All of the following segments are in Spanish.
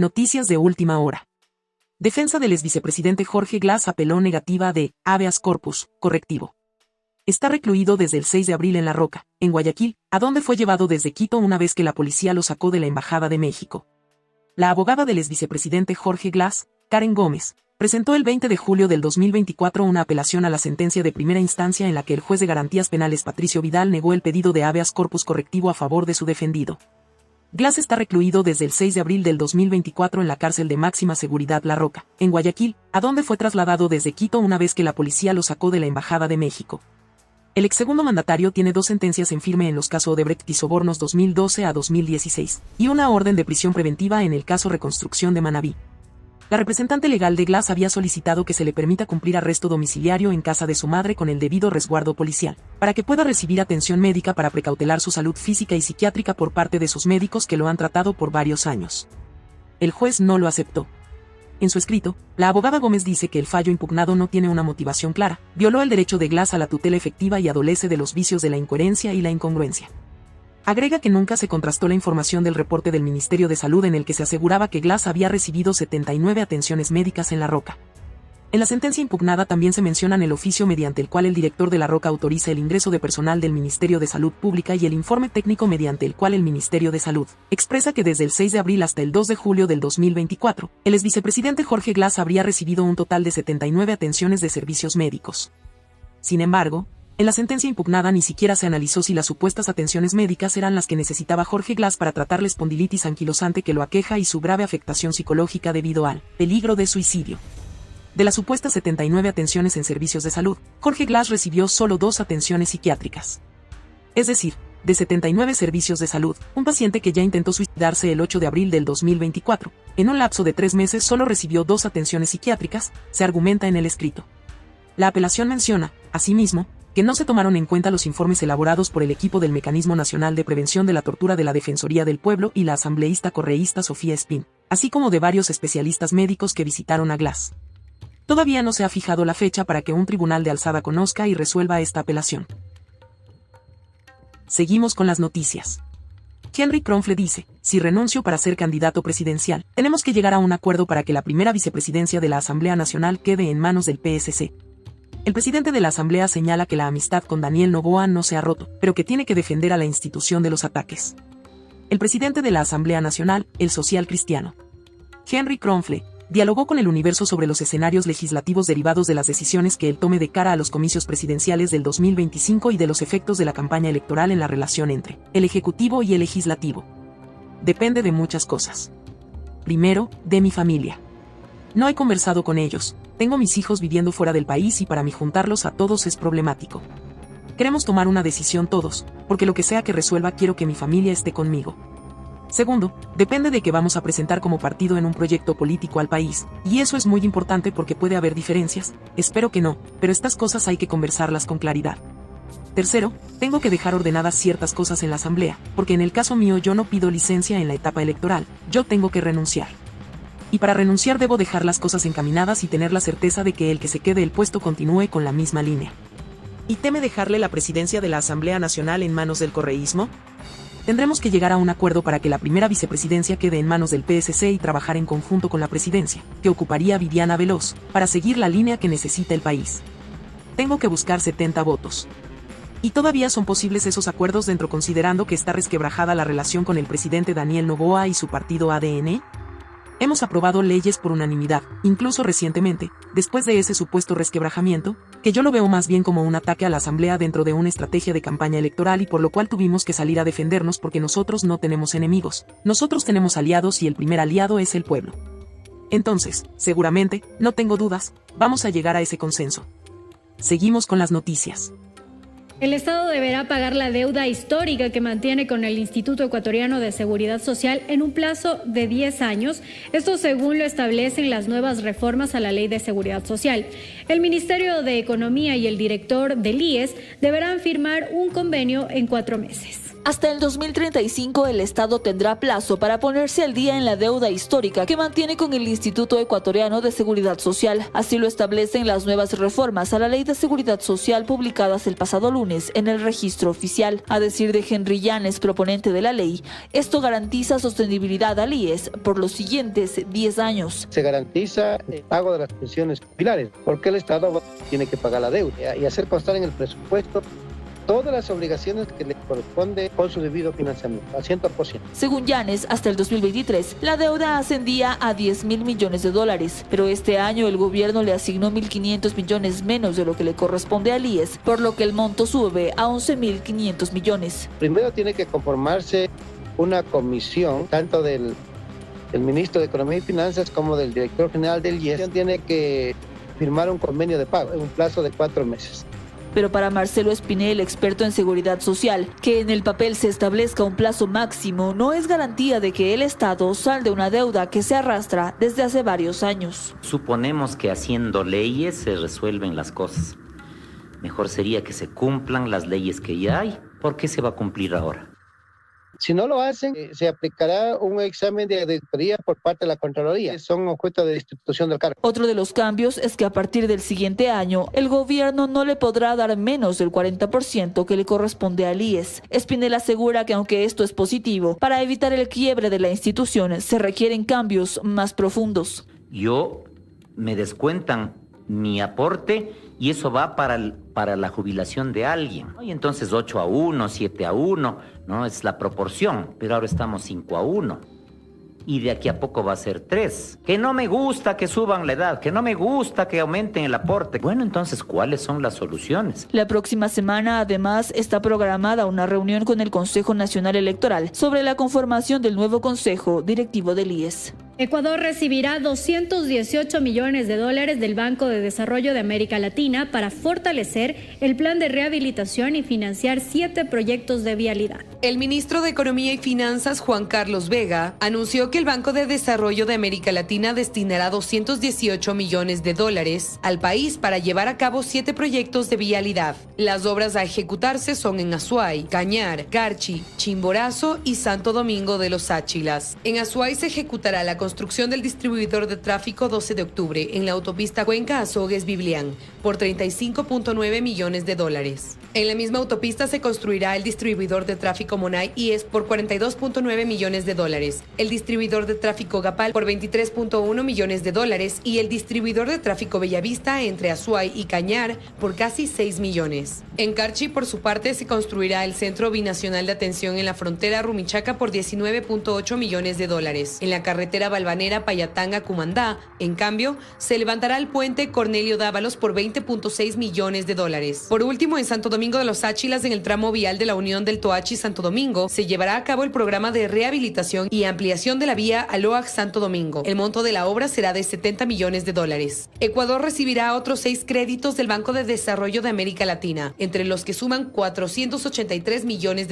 Noticias de última hora. Defensa del exvicepresidente Jorge Glas apeló negativa de habeas corpus correctivo. Está recluido desde el 6 de abril en La Roca, en Guayaquil, a donde fue llevado desde Quito una vez que la policía lo sacó de la Embajada de México. La abogada del exvicepresidente Jorge Glas, Karen Gómez, presentó el 20 de julio del 2024 una apelación a la sentencia de primera instancia en la que el juez de garantías penales Patricio Vidal negó el pedido de habeas corpus correctivo a favor de su defendido. Glas está recluido desde el 6 de abril del 2024 en la cárcel de máxima seguridad La Roca, en Guayaquil, a donde fue trasladado desde Quito una vez que la policía lo sacó de la Embajada de México. El ex segundo mandatario tiene 2 sentencias en firme en los casos Odebrecht y Sobornos 2012 a 2016, y una orden de prisión preventiva en el caso Reconstrucción de Manabí. La representante legal de Glas había solicitado que se le permita cumplir arresto domiciliario en casa de su madre con el debido resguardo policial, para que pueda recibir atención médica para precautelar su salud física y psiquiátrica por parte de sus médicos que lo han tratado por varios años. El juez no lo aceptó. En su escrito, la abogada Gómez dice que el fallo impugnado no tiene una motivación clara, violó el derecho de Glas a la tutela efectiva y adolece de los vicios de la incoherencia y la incongruencia. Agrega que nunca se contrastó la información del reporte del Ministerio de Salud en el que se aseguraba que Glas había recibido 79 atenciones médicas en La Roca. En la sentencia impugnada también se mencionan el oficio mediante el cual el director de La Roca autoriza el ingreso de personal del Ministerio de Salud Pública y el informe técnico mediante el cual el Ministerio de Salud expresa que desde el 6 de abril hasta el 2 de julio del 2024, el exvicepresidente Jorge Glas habría recibido un total de 79 atenciones de servicios médicos. Sin embargo, en la sentencia impugnada ni siquiera se analizó si las supuestas atenciones médicas eran las que necesitaba Jorge Glas para tratar la espondilitis anquilosante que lo aqueja y su grave afectación psicológica debido al peligro de suicidio. De las supuestas 79 atenciones en servicios de salud, Jorge Glas recibió solo 2 atenciones psiquiátricas. Es decir, de 79 servicios de salud, un paciente que ya intentó suicidarse el 8 de abril del 2024, en un lapso de 3 meses solo recibió 2 atenciones psiquiátricas, se argumenta en el escrito. La apelación menciona, asimismo, que no se tomaron en cuenta los informes elaborados por el equipo del Mecanismo Nacional de Prevención de la Tortura de la Defensoría del Pueblo y la asambleísta correísta Sofía Espín, así como de varios especialistas médicos que visitaron a Glas. Todavía no se ha fijado la fecha para que un tribunal de alzada conozca y resuelva esta apelación. Seguimos con las noticias. Henry Kronfle dice, si renuncio para ser candidato presidencial, tenemos que llegar a un acuerdo para que la primera vicepresidencia de la Asamblea Nacional quede en manos del PSC. El presidente de la Asamblea señala que la amistad con Daniel Noboa no se ha roto, pero que tiene que defender a la institución de los ataques. El presidente de la Asamblea Nacional, el social cristiano, Henry Kronfle, dialogó con el Universo sobre los escenarios legislativos derivados de las decisiones que él tome de cara a los comicios presidenciales del 2025 y de los efectos de la campaña electoral en la relación entre el Ejecutivo y el Legislativo. Depende de muchas cosas. Primero, de mi familia. No he conversado con ellos. Tengo mis hijos viviendo fuera del país y para mí juntarlos a todos es problemático. Queremos tomar una decisión todos, porque lo que sea que resuelva quiero que mi familia esté conmigo. Segundo, depende de que vamos a presentar como partido en un proyecto político al país, y eso es muy importante porque puede haber diferencias, espero que no, pero estas cosas hay que conversarlas con claridad. Tercero, tengo que dejar ordenadas ciertas cosas en la asamblea, porque en el caso mío yo no pido licencia en la etapa electoral, yo tengo que renunciar. Y para renunciar debo dejar las cosas encaminadas y tener la certeza de que el que se quede el puesto continúe con la misma línea. ¿Y teme dejarle la presidencia de la Asamblea Nacional en manos del correísmo? Tendremos que llegar a un acuerdo para que la primera vicepresidencia quede en manos del PSC y trabajar en conjunto con la presidencia, que ocuparía Viviana Veloz, para seguir la línea que necesita el país. Tengo que buscar 70 votos. Y todavía son posibles esos acuerdos dentro considerando que está resquebrajada la relación con el presidente Daniel Noboa y su partido ADN. Hemos aprobado leyes por unanimidad, incluso recientemente, después de ese supuesto resquebrajamiento, que yo lo veo más bien como un ataque a la Asamblea dentro de una estrategia de campaña electoral y por lo cual tuvimos que salir a defendernos porque nosotros no tenemos enemigos, nosotros tenemos aliados y el primer aliado es el pueblo. Entonces, seguramente, no tengo dudas, vamos a llegar a ese consenso. Seguimos con las noticias. El Estado deberá pagar la deuda histórica que mantiene con el Instituto Ecuatoriano de Seguridad Social en un plazo de 10 años, esto según lo establecen las nuevas reformas a la Ley de Seguridad Social. El Ministerio de Economía y el director del IES deberán firmar un convenio en 4 meses. Hasta el 2035 el Estado tendrá plazo para ponerse al día en la deuda histórica que mantiene con el Instituto Ecuatoriano de Seguridad Social. Así lo establecen las nuevas reformas a la Ley de Seguridad Social publicadas el pasado lunes. lunes en el registro oficial. A decir de Henry Llanes, proponente de la ley, esto garantiza sostenibilidad al IES por los siguientes 10 años. Se garantiza el pago de las pensiones jubilares, porque el Estado tiene que pagar la deuda y hacer constar en el presupuesto todas las obligaciones que le corresponde con su debido financiamiento, al 100%. Según Llanes, hasta el 2023, la deuda ascendía a $10.000 millones, pero este año el gobierno le asignó 1.500 millones menos de lo que le corresponde al IES, por lo que el monto sube a 11.500 millones. Primero tiene que conformarse una comisión, tanto del ministro de Economía y Finanzas como del director general del IES, tiene que firmar un convenio de pago en un plazo de 4 meses. Pero para Marcelo Espinel, experto en seguridad social, que en el papel se establezca un plazo máximo no es garantía de que el Estado salde una deuda que se arrastra desde hace varios años. Suponemos que haciendo leyes se resuelven las cosas. Mejor sería que se cumplan las leyes que ya hay. ¿Por qué se va a cumplir ahora? Si no lo hacen, se aplicará un examen de auditoría por parte de la Contraloría, que son objeto de destitución del cargo. Otro de los cambios es que a partir del siguiente año, el gobierno no le podrá dar menos del 40% que le corresponde al IES. Espinel asegura que aunque esto es positivo, para evitar el quiebre de la institución se requieren cambios más profundos. Me descuentan mi aporte y eso va para la jubilación de alguien. Y entonces 8-1, 7-1, ¿no? Es la proporción, pero ahora estamos 5-1. Y de aquí a poco va a ser 3. Que no me gusta que suban la edad, que no me gusta que aumenten el aporte. Bueno, entonces, ¿cuáles son las soluciones? La próxima semana, además, está programada una reunión con el Consejo Nacional Electoral sobre la conformación del nuevo Consejo Directivo del IES. Ecuador recibirá $218 millones del Banco de Desarrollo de América Latina para fortalecer el plan de rehabilitación y financiar 7 proyectos de vialidad. El ministro de Economía y Finanzas, Juan Carlos Vega, anunció que el Banco de Desarrollo de América Latina destinará $218 millones al país para llevar a cabo 7 proyectos de vialidad. Las obras a ejecutarse son en Azuay, Cañar, Carchi, Chimborazo y Santo Domingo de los Áchilas. En Azuay se ejecutará la construcción del distribuidor de tráfico 12 de octubre en la autopista Cuenca-Azogues-Biblián por $35.9 millones. En la misma autopista se construirá el distribuidor de tráfico Monay IES por $42.9 millones, el distribuidor de tráfico Gapal por $23.1 millones y el distribuidor de tráfico Bellavista entre Azuay y Cañar por casi $6 millones. En Carchi, por su parte, se construirá el Centro Binacional de Atención en la Frontera Rumichaca por $19.8 millones. En la carretera Balvanera Payatanga-Cumandá, en cambio, se levantará el puente Cornelio Dávalos por $20.6 millones. Por último, en Santo Domingo de los Áchilas, en el tramo vial de la Unión del Toachi-Santo Domingo, se llevará a cabo el programa de rehabilitación y ampliación de la vía Aloac-Santo Domingo. El monto de la obra será de $70 millones. Ecuador recibirá otros 6 créditos del Banco de Desarrollo de América Latina, entre los que suman $483 millones.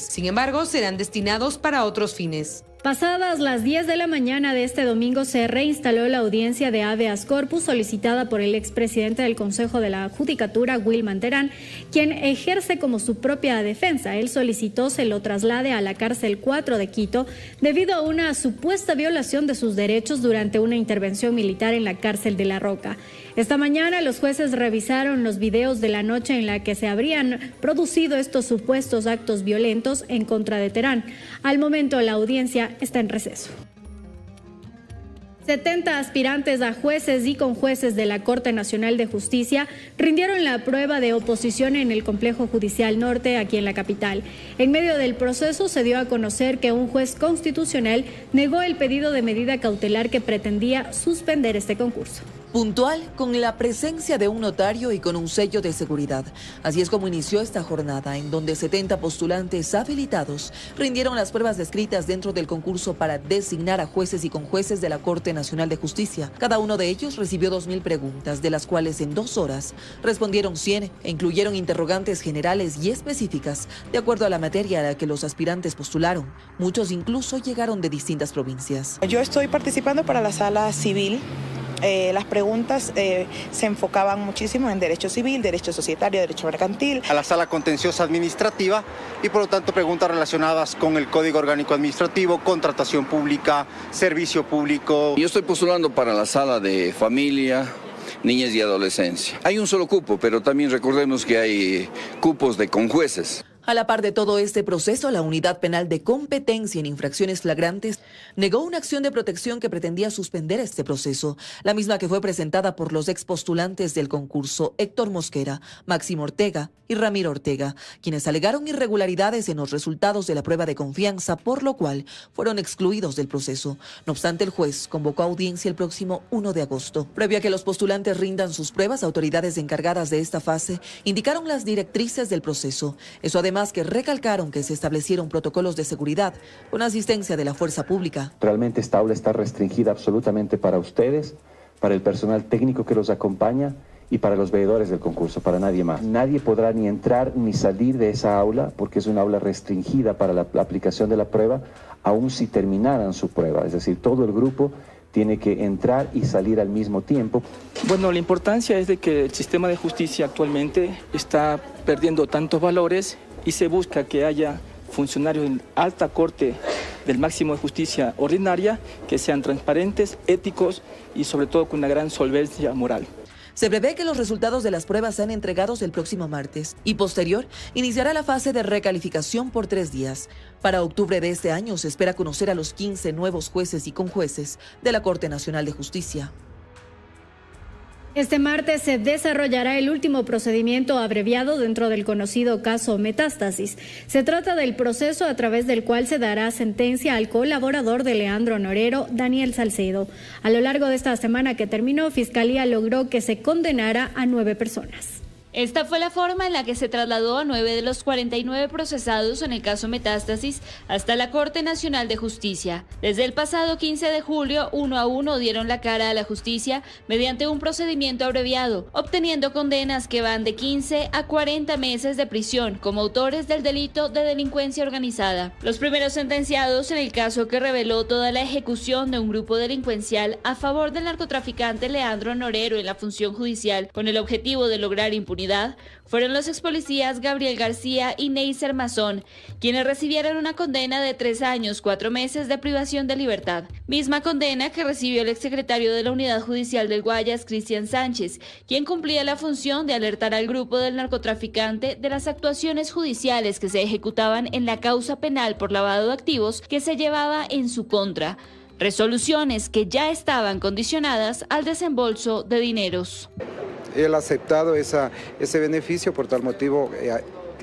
Sin embargo, serán destinados para otros fines. Pasadas las 10 de la mañana de este domingo se reinstaló la audiencia de habeas corpus solicitada por el expresidente del Consejo de la Judicatura, Wilman Terán, quien ejerce como su propia defensa. Él solicitó se lo traslade a la cárcel 4 de Quito debido a una supuesta violación de sus derechos durante una intervención militar en la cárcel de La Roca. Esta mañana los jueces revisaron los videos de la noche en la que se habrían producido estos supuestos actos violentos en contra de Terán. Al momento la audiencia está en receso. 70 aspirantes a jueces y conjueces de la Corte Nacional de Justicia rindieron la prueba de oposición en el Complejo Judicial Norte, aquí en la capital. En medio del proceso se dio a conocer que un juez constitucional negó el pedido de medida cautelar que pretendía suspender este concurso. Puntual, con la presencia de un notario y con un sello de seguridad. Así es como inició esta jornada, en donde 70 postulantes habilitados rindieron las pruebas descritas dentro del concurso para designar a jueces y conjueces de la Corte Nacional de Justicia. Cada uno de ellos recibió 2.000 preguntas, de las cuales en 2 horas respondieron 100 e incluyeron interrogantes generales y específicas, de acuerdo a la materia a la que los aspirantes postularon. Muchos incluso llegaron de distintas provincias. Yo estoy participando para la sala civil. Las preguntas se enfocaban muchísimo en derecho civil, derecho societario, derecho mercantil. A la sala contenciosa administrativa y por lo tanto preguntas relacionadas con el Código Orgánico Administrativo, contratación pública, servicio público. Yo estoy postulando para la sala de familia, niñez y adolescencia. Hay un solo cupo, pero también recordemos que hay cupos de conjueces. A la par de todo este proceso, la Unidad Penal de Competencia en Infracciones Flagrantes negó una acción de protección que pretendía suspender este proceso, la misma que fue presentada por los expostulantes del concurso Héctor Mosquera, Máximo Ortega y Ramiro Ortega, quienes alegaron irregularidades en los resultados de la prueba de confianza, por lo cual fueron excluidos del proceso. No obstante, el juez convocó audiencia el próximo 1 de agosto. Previo a que los postulantes rindan sus pruebas, autoridades encargadas de esta fase indicaron las directrices del proceso. Eso además que recalcaron que se establecieron protocolos de seguridad con asistencia de la fuerza pública. Realmente esta aula está restringida absolutamente para ustedes, para el personal técnico que los acompaña y para los veedores del concurso, para nadie más. Nadie podrá ni entrar ni salir de esa aula porque es una aula restringida para la aplicación de la prueba, aun si terminaran su prueba. Es decir, todo el grupo tiene que entrar y salir al mismo tiempo. Bueno, la importancia es de que el sistema de justicia actualmente está perdiendo tantos valores y se busca que haya funcionarios en alta corte del máximo de justicia ordinaria que sean transparentes, éticos y sobre todo con una gran solvencia moral. Se prevé que los resultados de las pruebas sean entregados el próximo martes y posterior iniciará la fase de recalificación por 3 días. Para octubre de este año se espera conocer a los 15 nuevos jueces y conjueces de la Corte Nacional de Justicia. Este martes se desarrollará el último procedimiento abreviado dentro del conocido caso Metástasis. Se trata del proceso a través del cual se dará sentencia al colaborador de Leandro Norero, Daniel Salcedo. A lo largo de esta semana que terminó, Fiscalía logró que se condenara a 9 personas. Esta fue la forma en la que se trasladó a 9 de los 49 procesados en el caso Metástasis hasta la Corte Nacional de Justicia. Desde el pasado 15 de julio, 1 a 1 dieron la cara a la justicia mediante un procedimiento abreviado, obteniendo condenas que van de 15 a 40 meses de prisión como autores del delito de delincuencia organizada. Los primeros sentenciados en el caso que reveló toda la ejecución de un grupo delincuencial a favor del narcotraficante Leandro Norero en la función judicial con el objetivo de lograr impunidad fueron los expolicías Gabriel García y Neisser Mazón, quienes recibieron una condena de 3 años, 4 meses de privación de libertad. Misma condena que recibió el exsecretario de la Unidad Judicial del Guayas, Cristian Sánchez, quien cumplía la función de alertar al grupo del narcotraficante de las actuaciones judiciales que se ejecutaban en la causa penal por lavado de activos que se llevaba en su contra. Resoluciones que ya estaban condicionadas al desembolso de dineros. Él ha aceptado ese beneficio, por tal motivo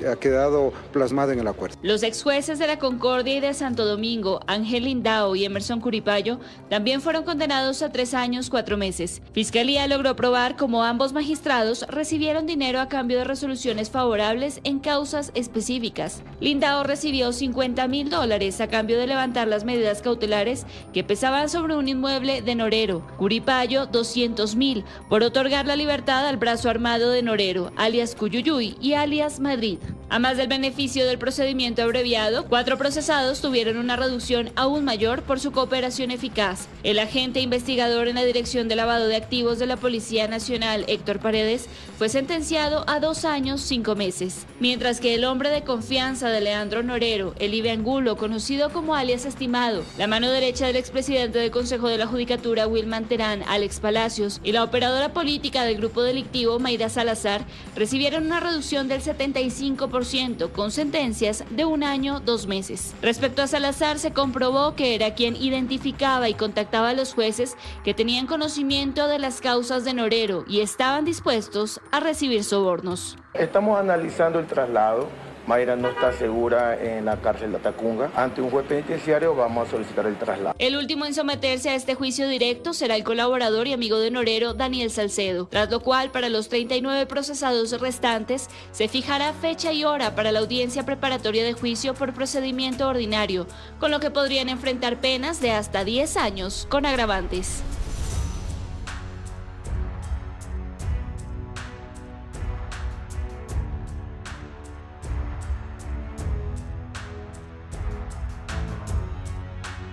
ha quedado plasmado en el acuerdo. Los ex jueces de la Concordia y de Santo Domingo, Ángel Lindao y Emerson Curipayo, también fueron condenados a 3 años, 4 meses. Fiscalía logró probar cómo ambos magistrados recibieron dinero a cambio de resoluciones favorables en causas específicas. Lindao recibió $50,000 a cambio de levantar las medidas cautelares que pesaban sobre un inmueble de Norero. Curipayo, $200,000 por otorgar la libertad al brazo armado de Norero, alias Cuyuyuy y alias Madrid. A más del beneficio del procedimiento abreviado, 4 procesados tuvieron una reducción aún mayor por su cooperación eficaz. El agente investigador en la Dirección de Lavado de Activos de la Policía Nacional, Héctor Paredes, fue sentenciado a 2 años, 5 meses. Mientras que el hombre de confianza de Leandro Norero, Elibe Angulo, conocido como alias Estimado, la mano derecha del expresidente del Consejo de la Judicatura, Wilman Terán, Alex Palacios, y la operadora política del grupo delictivo, Mayra Salazar, recibieron una reducción del 75% con sentencias de 1 año, 2 meses. Respecto a Salazar, se comprobó que era quien identificaba y contactaba a los jueces que tenían conocimiento de las causas de Norero y estaban dispuestos a recibir sobornos. Estamos analizando el traslado. Mayra no está segura en la cárcel de Tacunga. Ante un juez penitenciario vamos a solicitar el traslado. El último en someterse a este juicio directo será el colaborador y amigo de Norero, Daniel Salcedo, tras lo cual para los 39 procesados restantes se fijará fecha y hora para la audiencia preparatoria de juicio por procedimiento ordinario, con lo que podrían enfrentar penas de hasta 10 años con agravantes.